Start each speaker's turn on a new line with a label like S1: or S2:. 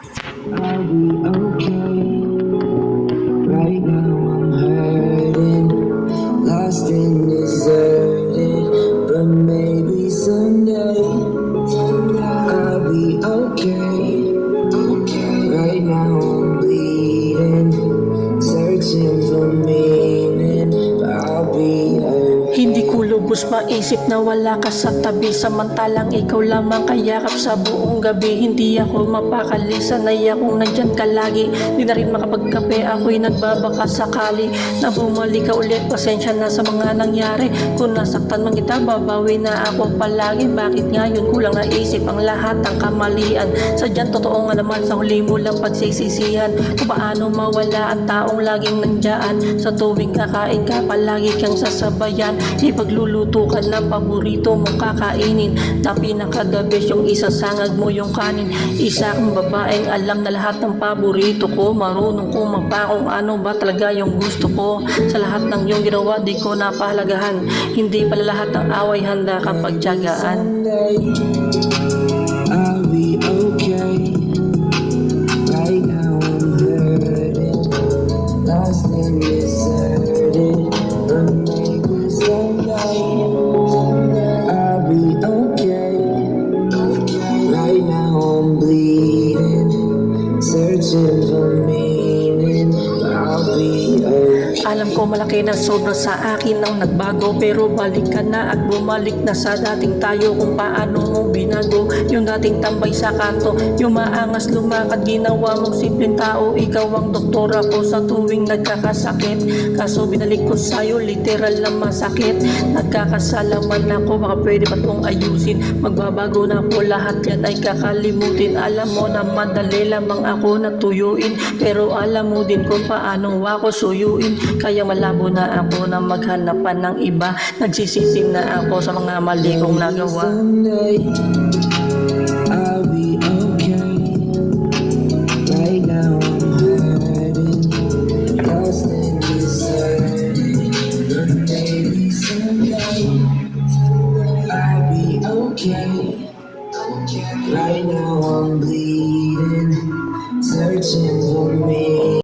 S1: I'll be okay. Right now I'm hurting, lost and deserted, but maybe someday I'll be okay. Right now I'm bleeding, searching for meaning, but I'll be okay.
S2: Hindi ko lubos maisip na wala ka sa tabi, samantalang ikaw lamang kayakap sa buong gabi. Hindi ako mapakali, sanay akong nandyan ka lagi. Di na rin makapagkape, ako'y nagbabaka sakali na bumalik ka ulit. Pasensya na sa mga nangyari, kung nasaktan man kita, babawi na ako palagi. Bakit ngayon kulang naisip ang lahat ng kamalian? Sadyang totoo nga naman, sa huli mo lang pagsisisihan kung paano mawala ang taong laging nandyan. Sa tuwing kakain ka, palagi kang sasabayan. Ipagluluto ka ng paborito mong kakainin, na pinaka-the best yung isasangag mo yung kanin. Isa kang babaeng alam na lahat ng paborito ko, marunong kong magpakong ano ba talaga yung gusto ko. Sa lahat ng iyong ginawa di ko napahalagahan, hindi pala lahat ng away handa kapag tiyagaan.
S1: I'll be okay. Right now I'm hurting, lost and deserted, but maybe someday I'll be okay. Right now I'm bleeding, searching for meaning, but I'll be okay.
S2: Alam ko malaki na sobra sa akin ang nagbago, pero balik ka na at bumalik na sa dating tayo. Kung paano mo binago yung dating tambay sa kanto, yung maangas lumakad, ginawa mong simpleng tao. Ikaw ang doktor, ako sa tuwing nagkakasakit, kaso binalik ko sa'yo literal na masakit. Nagkakasalaman ako, baka pwede pa itong ayusin. Magbabago na ako, lahat yan ay kakalimutin. Alam mo na madali lamang ako natuyuin, pero alam mo din kung paano ako suyuin. Kaya malabo na ako na maghanapan ng iba, nagsisisi na ako sa mga mali kong nagawa.
S1: Someday I'll be okay. Right now I'm hurting, lost and deserted, but maybe someday I'll be okay. Right now I'm bleeding, searching for me.